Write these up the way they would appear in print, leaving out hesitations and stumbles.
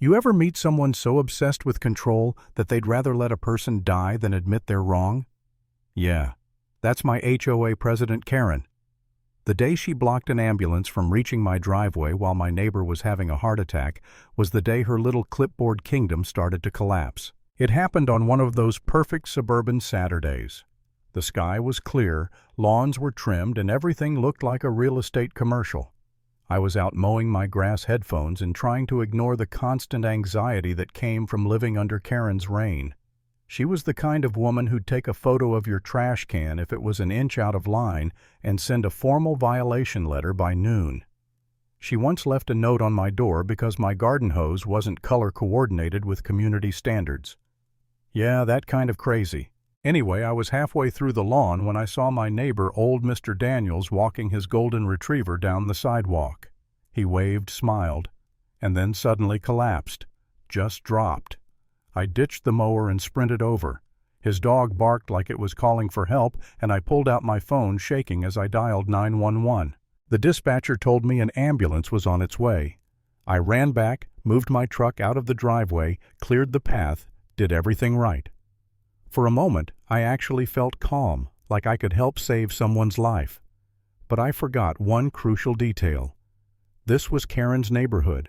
You ever meet someone so obsessed with control that they'd rather let a person die than admit they're wrong? Yeah, that's my HOA president, Karen. The day she blocked an ambulance from reaching my driveway while my neighbor was having a heart attack was the day her little clipboard kingdom started to collapse. It happened on one of those perfect suburban Saturdays. The sky was clear, lawns were trimmed, and everything looked like a real estate commercial. I was out mowing my grass headphones and trying to ignore the constant anxiety that came from living under Karen's reign. She was the kind of woman who'd take a photo of your trash can if it was an inch out of line and send a formal violation letter by noon. She once left a note on my door because my garden hose wasn't color coordinated with community standards. Yeah, that kind of crazy. Anyway, I was halfway through the lawn when I saw my neighbor, old Mr. Daniels, walking his golden retriever down the sidewalk. He waved, smiled, and then suddenly collapsed. Just dropped. I ditched the mower and sprinted over. His dog barked like it was calling for help, and I pulled out my phone, shaking as I dialed 911. The dispatcher told me an ambulance was on its way. I ran back, moved my truck out of the driveway, cleared the path, did everything right. For a moment, I actually felt calm, like I could help save someone's life. But I forgot one crucial detail. This was Karen's neighborhood.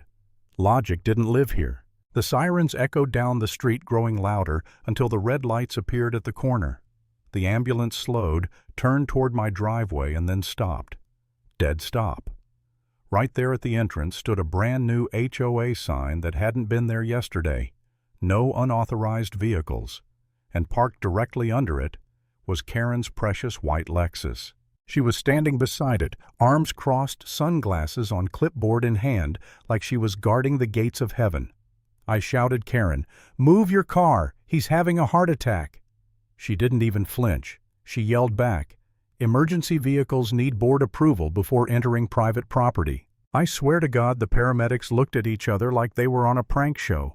Logic didn't live here. The sirens echoed down the street, growing louder until the red lights appeared at the corner. The ambulance slowed, turned toward my driveway, and then stopped. Dead stop. Right there at the entrance stood a brand new HOA sign that hadn't been there yesterday. No unauthorized vehicles. And parked directly under it was Karen's precious white Lexus. She was standing beside it, arms crossed, sunglasses on clipboard in hand, like she was guarding the gates of heaven. I shouted, "Karen, move your car! He's having a heart attack!" She didn't even flinch. She yelled back, "Emergency vehicles need board approval before entering private property." I swear to God, the paramedics looked at each other like they were on a prank show.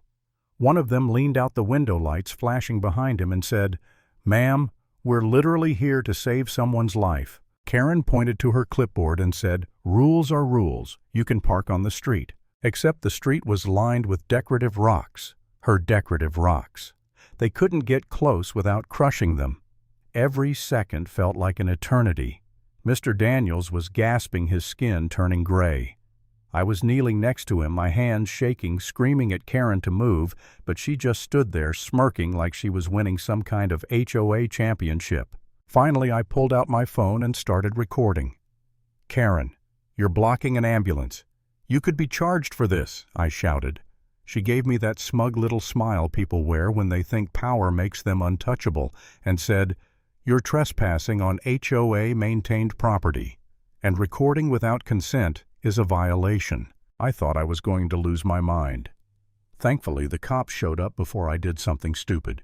One of them leaned out the window lights flashing behind him and said, "Ma'am, we're literally here to save someone's life." Karen pointed to her clipboard and said, "Rules are rules. You can park on the street." Except the street was lined with decorative rocks. Her decorative rocks. They couldn't get close without crushing them. Every second felt like an eternity. Mr. Daniels was gasping, his skin turning gray. I was kneeling next to him, my hands shaking, screaming at Karen to move, but she just stood there smirking like she was winning some kind of HOA championship. Finally, I pulled out my phone and started recording. "Karen, you're blocking an ambulance. You could be charged for this," I shouted. She gave me that smug little smile people wear when they think power makes them untouchable and said, "You're trespassing on HOA-maintained property, and recording without consent is a violation." I thought I was going to lose my mind. Thankfully, the cops showed up before I did something stupid.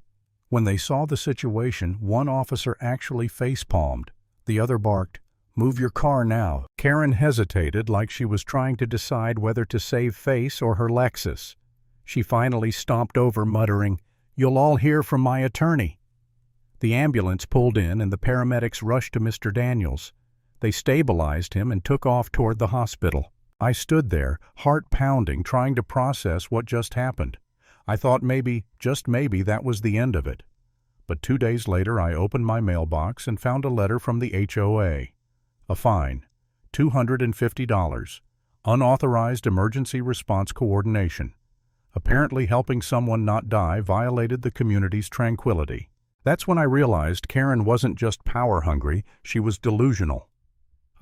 When they saw the situation, one officer actually face-palmed. The other barked, "Move your car now." Karen hesitated like she was trying to decide whether to save face or her Lexus. She finally stomped over, muttering, "You'll all hear from my attorney." The ambulance pulled in and the paramedics rushed to Mr. Daniels. They stabilized him and took off toward the hospital. I stood there, heart pounding, trying to process what just happened. I thought maybe, just maybe, that was the end of it. But 2 days later I opened my mailbox and found a letter from the HOA. A fine, $250, unauthorized emergency response coordination. Apparently helping someone not die violated the community's tranquility. That's when I realized Karen wasn't just power-hungry, she was delusional.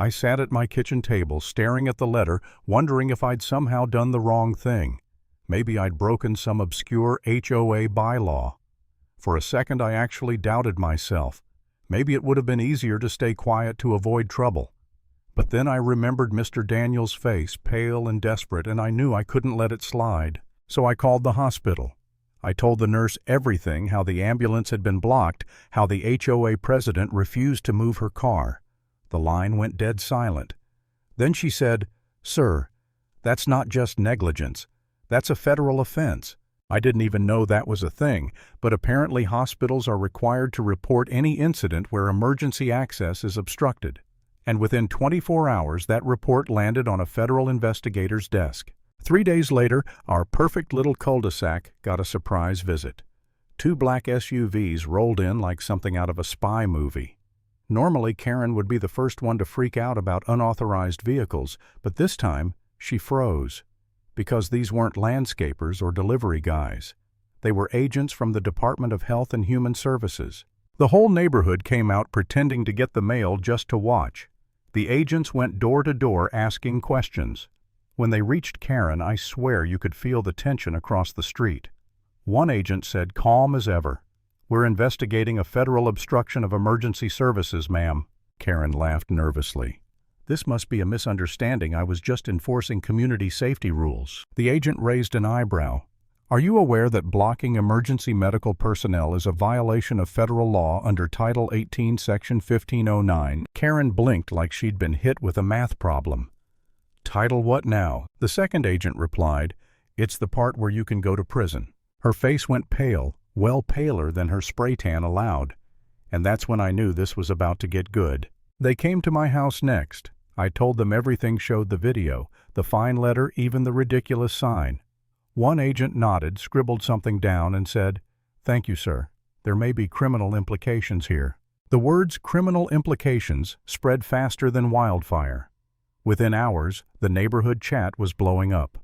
I sat at my kitchen table, staring at the letter, wondering if I'd somehow done the wrong thing. Maybe I'd broken some obscure HOA bylaw. For a second I actually doubted myself. Maybe it would have been easier to stay quiet to avoid trouble. But then I remembered Mr. Daniels' face, pale and desperate, and I knew I couldn't let it slide. So I called the hospital. I told the nurse everything, how the ambulance had been blocked, how the HOA president refused to move her car. The line went dead silent. Then she said, "Sir, that's not just negligence. That's a federal offense." I didn't even know that was a thing, but apparently hospitals are required to report any incident where emergency access is obstructed. And within 24 hours, that report landed on a federal investigator's desk. 3 days later, our perfect little cul-de-sac got a surprise visit. 2 black SUVs rolled in like something out of a spy movie. Normally, Karen would be the first one to freak out about unauthorized vehicles, but this time, she froze. Because these weren't landscapers or delivery guys. They were agents from the Department of Health and Human Services. The whole neighborhood came out pretending to get the mail just to watch. The agents went door to door asking questions. When they reached Karen, I swear you could feel the tension across the street. One agent said, calm as ever, "We're investigating a federal obstruction of emergency services, ma'am." Karen laughed nervously. "This must be a misunderstanding. I was just enforcing community safety rules." The agent raised an eyebrow. "Are you aware that blocking emergency medical personnel is a violation of federal law under Title 18, Section 1509? Karen blinked like she'd been hit with a math problem. "Title what now?" The second agent replied, "It's the part where you can go to prison." Her face went pale, well paler than her spray tan allowed. And that's when I knew this was about to get good. They came to my house next. I told them everything showed the video, the fine letter, even the ridiculous sign. One agent nodded, scribbled something down, and said, "Thank you, sir. There may be criminal implications here." The words criminal implications spread faster than wildfire. Within hours, the neighborhood chat was blowing up.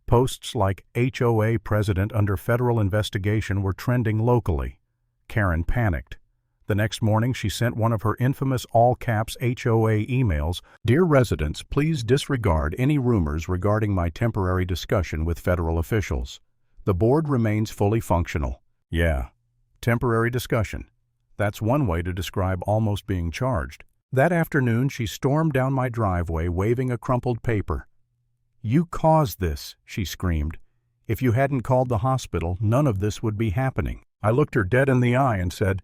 Posts like HOA president under federal investigation were trending locally. Karen panicked. The next morning, she sent one of her infamous all-caps HOA emails, "Dear residents, please disregard any rumors regarding my temporary discussion with federal officials. The board remains fully functional." Yeah, temporary discussion. That's one way to describe almost being charged. That afternoon, she stormed down my driveway waving a crumpled paper. "You caused this," she screamed. "If you hadn't called the hospital, none of this would be happening." I looked her dead in the eye and said,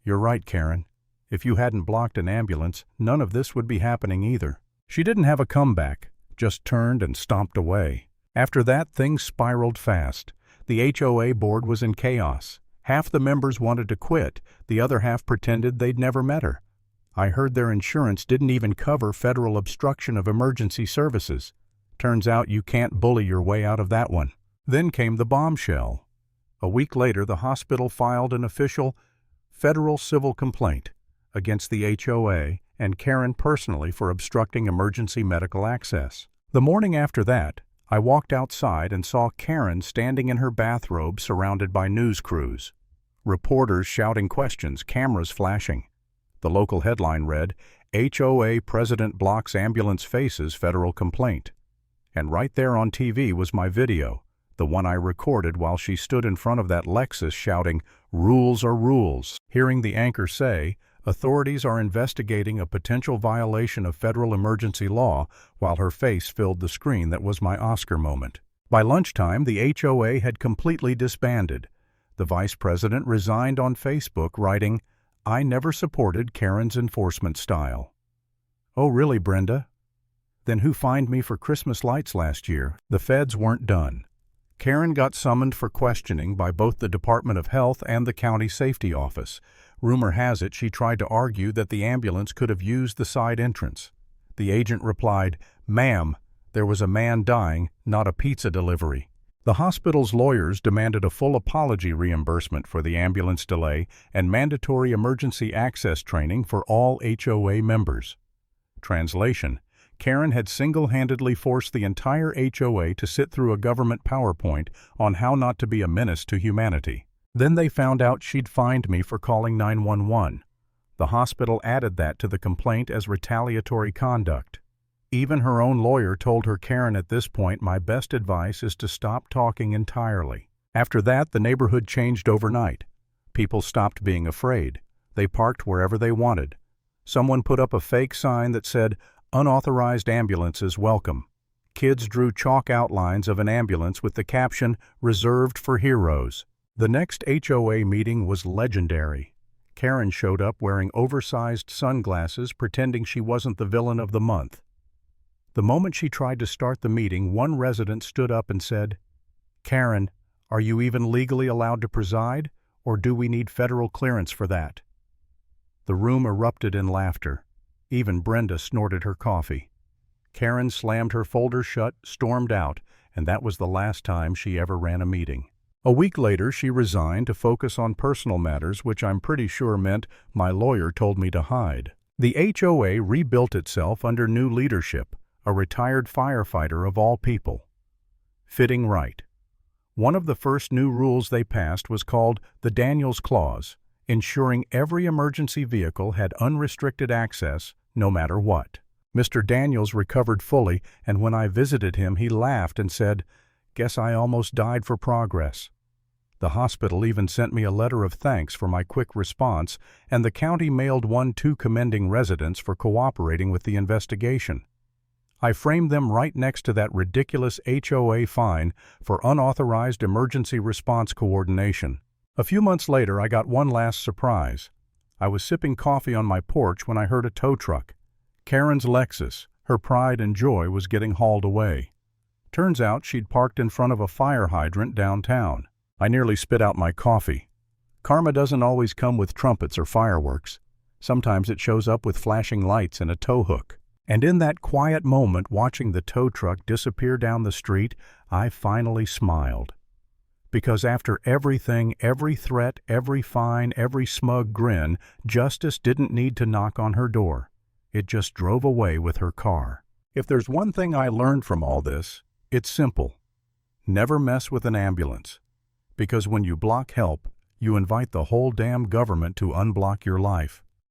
"You're right, Karen. If you hadn't blocked an ambulance, none of this would be happening either." She didn't have a comeback, just turned and stomped away. After that, things spiraled fast. The HOA board was in chaos. Half the members wanted to quit, the other half pretended they'd never met her. I heard their insurance didn't even cover federal obstruction of emergency services. Turns out you can't bully your way out of that one. Then came the bombshell. A week later, the hospital filed an official federal civil complaint against the HOA and Karen personally for obstructing emergency medical access. The morning after that, I walked outside and saw Karen standing in her bathrobe surrounded by news crews. Reporters shouting questions, cameras flashing. The local headline read, "HOA President Blocks Ambulance Faces Federal Complaint." And right there on TV was my video, the one I recorded while she stood in front of that Lexus shouting, "Rules are rules." Hearing the anchor say, "Authorities are investigating a potential violation of federal emergency law," while her face filled the screen that was my Oscar moment. By lunchtime, the HOA had completely disbanded. The vice president resigned on Facebook, writing, "I never supported Karen's enforcement style." "Oh, really, Brenda? Then who fined me for Christmas lights last year?" The feds weren't done. Karen got summoned for questioning by both the Department of Health and the County Safety Office. Rumor has it she tried to argue that the ambulance could have used the side entrance. The agent replied, "Ma'am, there was a man dying, not a pizza delivery." The hospital's lawyers demanded a full apology reimbursement for the ambulance delay and mandatory emergency access training for all HOA members. Translation: Karen had single-handedly forced the entire HOA to sit through a government PowerPoint on how not to be a menace to humanity. Then they found out she'd fined me for calling 911. The hospital added that to the complaint as retaliatory conduct. Even her own lawyer told her, "Karen, at this point, my best advice is to stop talking entirely." After that, the neighborhood changed overnight. People stopped being afraid. They parked wherever they wanted. Someone put up a fake sign that said, "Unauthorized ambulances welcome." Kids drew chalk outlines of an ambulance with the caption, "Reserved for heroes." The next HOA meeting was legendary. Karen showed up wearing oversized sunglasses, pretending she wasn't the villain of the month. The moment she tried to start the meeting, one resident stood up and said, "Karen, are you even legally allowed to preside, or do we need federal clearance for that?" The room erupted in laughter. Even Brenda snorted her coffee. Karen slammed her folder shut, stormed out, and that was the last time she ever ran a meeting. A week later, she resigned to focus on personal matters, which I'm pretty sure meant my lawyer told me to hide. The HOA rebuilt itself under new leadership, a retired firefighter of all people. Fitting right. One of the first new rules they passed was called the Daniels Clause, ensuring every emergency vehicle had unrestricted access, no matter what. Mr. Daniels recovered fully, and when I visited him, he laughed and said, "Guess I almost died for progress." The hospital even sent me a letter of thanks for my quick response, and the county mailed one to commending residents for cooperating with the investigation. I framed them right next to that ridiculous HOA fine for unauthorized emergency response coordination. A few months later, I got one last surprise. I was sipping coffee on my porch when I heard a tow truck. Karen's Lexus, her pride and joy, was getting hauled away. Turns out she'd parked in front of a fire hydrant downtown. I nearly spit out my coffee. Karma doesn't always come with trumpets or fireworks. Sometimes it shows up with flashing lights and a tow hook. And in that quiet moment, watching the tow truck disappear down the street, I finally smiled. Because after everything, every threat, every fine, every smug grin, justice didn't need to knock on her door. It just drove away with her car. If there's one thing I learned from all this, it's simple. Never mess with an ambulance. Because when you block help, you invite the whole damn government to unblock your life.